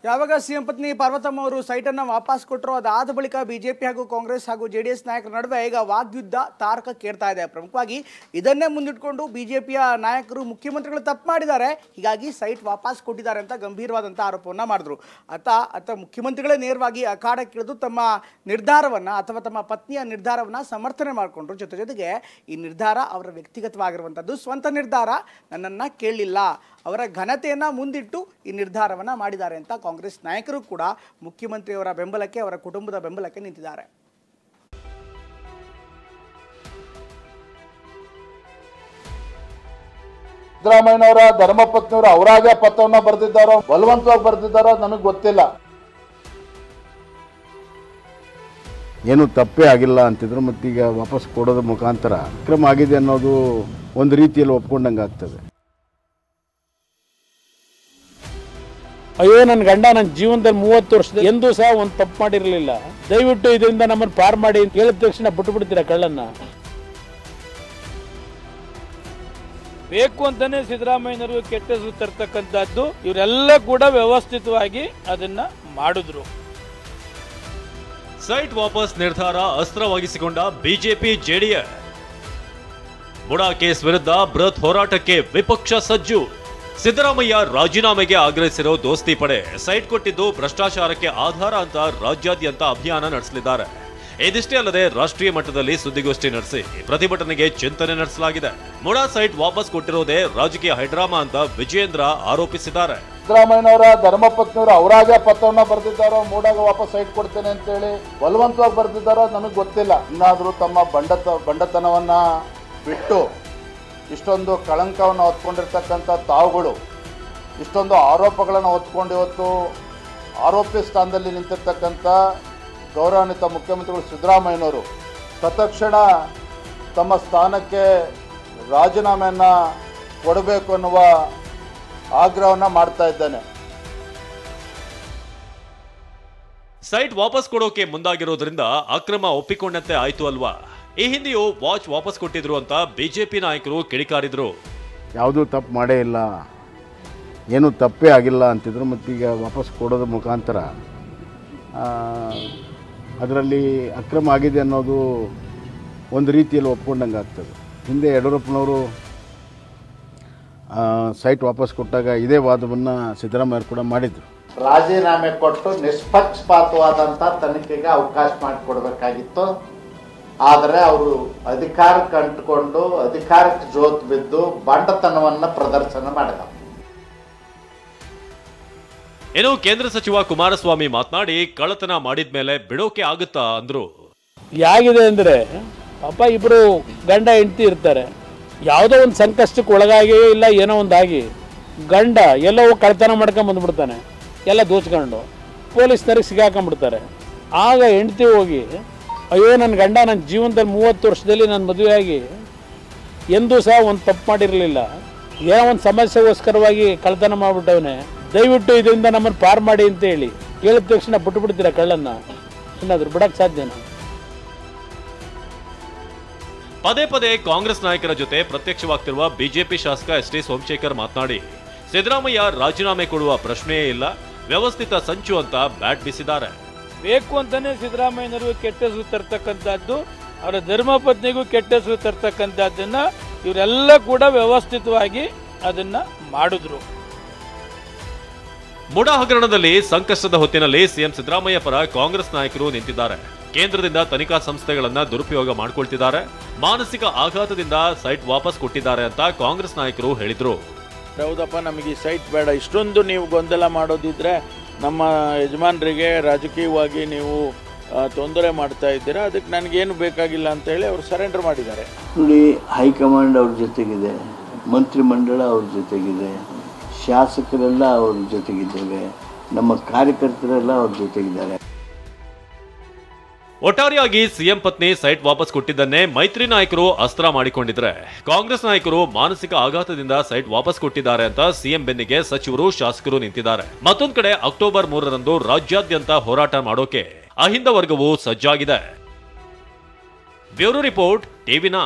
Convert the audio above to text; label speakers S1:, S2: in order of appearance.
S1: ಯಾವಾಗ ಸಿಎಂ ಪತ್ನಿ ಪಾರ್ವತಮ್ಮ ಅವರು ಸೈಟನ್ನು ವಾಪಸ್ ಕೊಟ್ಟರು ಅದಾದ ಬಳಿಕ ಬಿಜೆಪಿ ಹಾಗೂ ಕಾಂಗ್ರೆಸ್ ಹಾಗೂ ಜೆಡಿಎಸ್ ನಾಯಕರ ನಡುವೆ ಈಗ ವಾಗ್ಯುದ್ಧ ತಾರಕಕ್ಕೇರ್ತಾ ಇದೆ. ಪ್ರಮುಖವಾಗಿ ಇದನ್ನೇ ಮುಂದಿಟ್ಕೊಂಡು ಬಿಜೆಪಿಯ ನಾಯಕರು ಮುಖ್ಯಮಂತ್ರಿಗಳು ತಪ್ಪು ಮಾಡಿದ್ದಾರೆ, ಹೀಗಾಗಿ ಸೈಟ್ ವಾಪಸ್ ಕೊಟ್ಟಿದ್ದಾರೆ ಅಂತ ಗಂಭೀರವಾದಂಥ ಆರೋಪವನ್ನು ಮಾಡಿದ್ರು. ಅತ್ತ ಮುಖ್ಯಮಂತ್ರಿಗಳೇ ನೇರವಾಗಿ ಅಖಾಡಕ್ಕಿಳಿದು ತಮ್ಮ ನಿರ್ಧಾರವನ್ನು ಅಥವಾ ತಮ್ಮ ಪತ್ನಿಯ ನಿರ್ಧಾರವನ್ನು ಸಮರ್ಥನೆ ಮಾಡಿಕೊಂಡ್ರು. ಜೊತೆಗೆ ಈ ನಿರ್ಧಾರ ಅವರ ವ್ಯಕ್ತಿಗತವಾಗಿರುವಂಥದ್ದು, ಸ್ವಂತ ನಿರ್ಧಾರ, ನನ್ನನ್ನು ಕೇಳಲಿಲ್ಲ, ಅವರ ಘನತೆಯನ್ನು ಮುಂದಿಟ್ಟು ಈ ನಿರ್ಧಾರವನ್ನು ಮಾಡಿದ್ದಾರೆ ಅಂತ ಕಾಂಗ್ರೆಸ್ ನಾಯಕರು ಕೂಡ ಮುಖ್ಯಮಂತ್ರಿಯವರ ಬೆಂಬಲಕ್ಕೆ, ಅವರ ಕುಟುಂಬದ ಬೆಂಬಲಕ್ಕೆ ನಿಂತಿದ್ದಾರೆ.
S2: ಸಿದ್ದರಾಮಯ್ಯನವರ ಧರ್ಮಪತ್ನಿಯವರು ಅವರಾಗೆ ಪತ್ರವನ್ನು ಬರೆದಿದ್ದಾರೋ ಬಲವಂತವಾಗಿ ಬರೆದಿದ್ದಾರೋ ನಮಗೆ ಗೊತ್ತಿಲ್ಲ.
S3: ಏನು ತಪ್ಪೇ ಆಗಿಲ್ಲ ಅಂತಿದ್ರು, ಮತ್ತೀಗ ವಾಪಸ್ ಕೊಡೋದ್ರ ಮುಖಾಂತರ ಅಕ್ರಮ ಆಗಿದೆ ಅನ್ನೋದು ಒಂದು ರೀತಿಯಲ್ಲಿ ಒಪ್ಕೊಂಡಂಗೆ ಆಗ್ತದೆ.
S4: ಅಯ್ಯೋ ನನ್ನ ಗಂಡ ನನ್ನ ಜೀವನದಲ್ಲಿ 30 ವರ್ಷದಲ್ಲಿ ಎಂದೂ ಸಹ ಒಂದು ತಪ್ಪು ಮಾಡಿರಲಿಲ್ಲ, ದಯವಿಟ್ಟು ಇದರಿಂದ ನಮ್ಮನ್ನು ಪಾರ್ ಮಾಡಿ ಅಂತ ಹೇಳಿದ ತಕ್ಷಣ ಬಿಟ್ಟು ಬಿಡ್ತೀರಾ ಕಳ್ಳನ್ನ? ಬೇಕು ಅಂತಾನೆ ಸಿದ್ದರಾಮಯ್ಯನವರು ಕೆಟ್ಟ ಹೆಸರು ತರ್ತಕ್ಕಂಥದ್ದು, ಇವರೆಲ್ಲ ಕೂಡ ವ್ಯವಸ್ಥಿತವಾಗಿ ಅದನ್ನ ಮಾಡಿದ್ರು.
S5: ಸೈಟ್ ವಾಪಸ್ ನಿರ್ಧಾರ ಅಸ್ತ್ರವಾಗಿಸಿಕೊಂಡ ಬಿಜೆಪಿ ಜೆಡಿಎಸ್. ಮುಡಾ ಕೇಸ್ ವಿರುದ್ಧ ಬೃಹತ್ ಹೋರಾಟಕ್ಕೆ ವಿಪಕ್ಷ ಸಜ್ಜು. ಸಿದ್ದರಾಮಯ್ಯ ರಾಜೀನಾಮೆಗೆ ಆಗ್ರಹಿಸಿರೋ ದೋಸ್ತಿ ಪಡೆ ಸೈಟ್ ಕೊಟ್ಟಿದ್ದು ಭ್ರಷ್ಟಾಚಾರಕ್ಕೆ ಆಧಾರ ಅಂತ ರಾಜ್ಯಾದ್ಯಂತ ಅಭಿಯಾನ ನಡೆಸಲಿದ್ದಾರೆ. ಇದಿಷ್ಟೇ ಅಲ್ಲದೆ ರಾಷ್ಟ್ರೀಯ ಮಟ್ಟದಲ್ಲಿ ಸುದ್ದಿಗೋಷ್ಠಿ ನಡೆಸಿ ಪ್ರತಿಭಟನೆಗೆ ಚಿಂತನೆ ನಡೆಸಲಾಗಿದೆ. ಮುಡಾ ಸೈಟ್ ವಾಪಸ್ ಕೊಟ್ಟಿರೋದೇ ರಾಜಕೀಯ ಹೈಡ್ರಾಮಾ ಅಂತ ವಿಜಯೇಂದ್ರ ಆರೋಪಿಸಿದ್ದಾರೆ.
S2: ಸಿದ್ದರಾಮಯ್ಯನವರ ಧರ್ಮಪತ್ನಿಯವರು ಅವರಾಗೆ ಪತ್ರವನ್ನು ಬರೆದಿದ್ದಾರೋ ಮೂಡಾಗ ವಾಪಸ್ ಸೈಟ್ ಕೊಡ್ತೇನೆ ಅಂತ ಹೇಳಿ ಬಲವಂತವಾಗಿ ಬರೆದಿದ್ದಾರೋ ನಮಗೆ ಗೊತ್ತಿಲ್ಲ. ಇನ್ನಾದರೂ ತಮ್ಮ ಬಂಡತನವನ್ನ ಬಿಟ್ಟು ಇಷ್ಟೊಂದು ಕಳಂಕವನ್ನು ಹೊತ್ಕೊಂಡಿರ್ತಕ್ಕಂಥ ತಾವುಗಳು ಇಷ್ಟೊಂದು ಆರೋಪಗಳನ್ನು ಹೊತ್ಕೊಂಡು ಇವತ್ತು ಆರೋಪಿ ಸ್ಥಾನದಲ್ಲಿ ನಿಂತಿರ್ತಕ್ಕಂಥ ಗೌರವಾನ್ವಿತ ಮುಖ್ಯಮಂತ್ರಿಗಳು ಸಿದ್ದರಾಮಯ್ಯನವರು ತತ್ಕ್ಷಣ ತಮ್ಮ ಸ್ಥಾನಕ್ಕೆ ರಾಜೀನಾಮೆಯನ್ನು ಕೊಡಬೇಕು ಅನ್ನುವ ಆಗ್ರಹವನ್ನು ಮಾಡ್ತಾ ಇದ್ದೇನೆ.
S5: ಸೈಟ್ ವಾಪಸ್ ಕೊಡೋಕೆ ಮುಂದಾಗಿರೋದ್ರಿಂದ ಅಕ್ರಮ ಒಪ್ಪಿಕೊಂಡಂತೆ ಆಯ್ತು ಅಲ್ವಾ? ಈ ಹಿಂದೆಯೂ ವಾಚ್ ವಾಪಸ್ ಕೊಟ್ಟಿದ್ರು ಅಂತ ಬಿಜೆಪಿ ನಾಯಕರು ಕಿಡಿಕಾರಿದ್ರು.
S3: ಯಾವುದೂ ತಪ್ಪು ಮಾಡೇ ಇಲ್ಲ, ಏನೂ ತಪ್ಪೇ ಆಗಿಲ್ಲ ಅಂತಿದ್ರು, ಮತ್ತೀಗ ವಾಪಸ್ ಕೊಡೋದ್ರ ಮುಖಾಂತರ ಅದರಲ್ಲಿ ಅಕ್ರಮ ಆಗಿದೆ ಅನ್ನೋದು ಒಂದು ರೀತಿಯಲ್ಲಿ ಒಪ್ಕೊಂಡಂಗೆ ಆಗ್ತದೆ. ಹಿಂದೆ ಯಡಿಯೂರಪ್ಪನವರು ಸೈಟ್ ವಾಪಸ್ ಕೊಟ್ಟಾಗ ಇದೇ ವಾದವನ್ನು ಸಿದ್ದರಾಮಯ್ಯ ಕೂಡ ಮಾಡಿದರು.
S2: ರಾಜೀನಾಮೆ ಕೊಟ್ಟು ನಿಷ್ಪಕ್ಷಪಾತವಾದಂಥ ತನಿಖೆಗೆ ಅವಕಾಶ ಮಾಡಿಕೊಡ್ಬೇಕಾಗಿತ್ತು. ಆದರೆ ಅವರು ಅಧಿಕಾರಕ್ಕೆ ಅಂಟಿಕೊಂಡು ಅಧಿಕಾರಕ್ಕೆ ಜೋತು ಬಿದ್ದು ಬಂಡತನವನ್ನು ಪ್ರದರ್ಶನ ಮಾಡಿದ.
S5: ಇನ್ನು ಕೇಂದ್ರ ಸಚಿವ ಕುಮಾರಸ್ವಾಮಿ ಮಾತನಾಡಿ ಕಳ್ಳತನ ಮಾಡಿದ ಮೇಲೆ ಬಿಡೋಕೆ ಆಗುತ್ತಾ ಅಂದ್ರು.
S4: ಯಾಗಿದೆ ಅಂದ್ರೆ ಪಾಪ ಇಬ್ರು ಗಂಡ ಹೆಂಡತಿ ಇರ್ತಾರೆ, ಯಾವುದೋ ಒಂದು ಸಂಕಷ್ಟಕ್ಕೆ ಒಳಗಾಗಿ ಇಲ್ಲ ಏನೋ ಒಂದಾಗಿ ಗಂಡ ಎಲ್ಲೋ ಕಳ್ಳತನ ಮಾಡ್ಕೊಂಡ್ ಬಂದ್ಬಿಡ್ತಾನೆ, ಎಲ್ಲ ದೋಚ್ಕೊಂಡು ಪೊಲೀಸ್ನವ್ರಿಗೆ ಸಿಗಾಕೊಂಡ್ಬಿಡ್ತಾರೆ. ಆಗ ಹೆಂಡತಿ ಹೋಗಿ ಅಯ್ಯೋ ನನ್ನ ಗಂಡ ನನ್ನ ಜೀವನದಲ್ಲಿ 30 ವರ್ಷದಲ್ಲಿ ನನ್ನ ಮದುವೆಯಾಗಿ ಎಂದೂ ಸಹ ಒಂದು ತಪ್ಪು ಮಾಡಿರಲಿಲ್ಲ, ಏನೋ ಒಂದು ಸಮಸ್ಯೆಗೋಸ್ಕರವಾಗಿ ಕಳ್ಳತನ ಮಾಡಿಬಿಟ್ಟವನೇ, ದಯವಿಟ್ಟು ಇದರಿಂದ ನಮ್ಮನ್ನು ಪಾರ್ ಮಾಡಿ ಅಂತ ಹೇಳಿ ಹೇಳಿದ ತಕ್ಷಣ ಬಿಟ್ಟು ಬಿಡ್ತೀರಾ ಕಳ್ಳನ್ನ? ಏನಾದ್ರು ಬಿಡಕ್ಕೆ ಸಾಧ್ಯನಾ?
S5: ಪದೇ ಪದೇ ಕಾಂಗ್ರೆಸ್ ನಾಯಕರ ಜೊತೆ ಪ್ರತ್ಯಕ್ಷವಾಗ್ತಿರುವ ಬಿಜೆಪಿ ಶಾಸಕ ಎಸ್ ಟಿ ಸೋಮಶೇಖರ್ ಮಾತನಾಡಿ ಸಿದ್ದರಾಮಯ್ಯ ರಾಜೀನಾಮೆ ಕೊಡುವ ಪ್ರಶ್ನೆಯೇ ಇಲ್ಲ, ವ್ಯವಸ್ಥಿತ ಸಂಚು ಅಂತ ಬ್ಯಾಟ್ ಬೀಸಿದ್ದಾರೆ.
S4: ಬೇಕು ಅಂತಾನೆ ಸಿದ್ದರಾಮಯ್ಯನವರು ಕೆಟ್ಟ ಹೆಸರು ತರ್ತಕ್ಕಂಥದ್ದು, ಅವರ ಧರ್ಮಪತ್ನಿಗೂ ಕೆಟ್ಟ ಹೆಸರು ತರ್ತಕ್ಕಂಥದ್ದನ್ನ ಇವರೆಲ್ಲ ಕೂಡ ವ್ಯವಸ್ಥಿತವಾಗಿ ಅದನ್ನ ಮಾಡಿದ್ರು.
S5: ಮುಡಾ ಹಗರಣದಲ್ಲಿ ಸಂಕಷ್ಟದ ಹೊತ್ತಿನಲ್ಲಿ ಸಿಎಂ ಸಿದ್ದರಾಮಯ್ಯ ಪರ ಕಾಂಗ್ರೆಸ್ ನಾಯಕರು ನಿಂತಿದ್ದಾರೆ. ಕೇಂದ್ರದಿಂದ ತನಿಖಾ ಸಂಸ್ಥೆಗಳನ್ನ ದುರುಪಯೋಗ ಮಾಡಿಕೊಳ್ತಿದ್ದಾರೆ, ಮಾನಸಿಕ ಆಘಾತದಿಂದ ಸೈಟ್ ವಾಪಸ್ ಕೊಟ್ಟಿದ್ದಾರೆ ಅಂತ ಕಾಂಗ್ರೆಸ್ ನಾಯಕರು ಹೇಳಿದ್ರು.
S6: ಹೌದಪ್ಪ, ನಮಗೆ ಈ ಸೈಟ್ ಬೇಡ, ಇಷ್ಟೊಂದು ನೀವು ಗೊಂದಲ ಮಾಡೋದಿದ್ರೆ ನಮ್ಮ ಯಜಮಾನರಿಗೆ ರಾಜಕೀಯವಾಗಿ ನೀವು ತೊಂದರೆ ಮಾಡ್ತಾ ಇದ್ದೀರಾ, ಅದಕ್ಕೆ ನನಗೇನು ಬೇಕಾಗಿಲ್ಲ ಅಂತ ಹೇಳಿ ಅವರು ಸರೆಂಡರ್ ಮಾಡಿದ್ದಾರೆ.
S7: ನೋಡಿ, ಹೈಕಮಾಂಡ್ ಅವ್ರ ಜೊತೆಗಿದೆ, ಮಂತ್ರಿಮಂಡಲ ಅವ್ರ ಜೊತೆಗಿದೆ, ಶಾಸಕರೆಲ್ಲ ಅವ್ರ ಜೊತೆಗಿದ್ದೇವೆ, ನಮ್ಮ ಕಾರ್ಯಕರ್ತರೆಲ್ಲ ಅವ್ರ ಜೊತೆಗಿದ್ದಾರೆ.
S5: ಒಟ್ಟಾರೆಯಾಗಿ ಸಿಎಂ ಪತ್ನಿ ಸೈಟ್ ವಾಪಸ್ ಕೊಟ್ಟಿದ್ದನ್ನೇ ಮೈತ್ರಿ ನಾಯಕರು ಅಸ್ತ್ರ ಮಾಡಿಕೊಂಡಿದ್ರೆ, ಕಾಂಗ್ರೆಸ್ ನಾಯಕರು ಮಾನಸಿಕ ಆಘಾತದಿಂದ ಸೈಟ್ ವಾಪಸ್ ಕೊಟ್ಟಿದ್ದಾರೆ ಅಂತ ಸಿಎಂ ಬೆನ್ನಿಗೆ ಸಚಿವರು ಶಾಸಕರು ನಿಂತಿದ್ದಾರೆ. ಮತ್ತೊಂದು ಕಡೆ ಅಕ್ಟೋಬರ್ 3ರಂದು ರಾಜ್ಯಾದ್ಯಂತ ಹೋರಾಟ ಮಾಡೋಕೆ ಅಹಿಂದ ವರ್ಗವು ಸಜ್ಜಾಗಿದೆ. Bureau report, ಟಿವಿ9.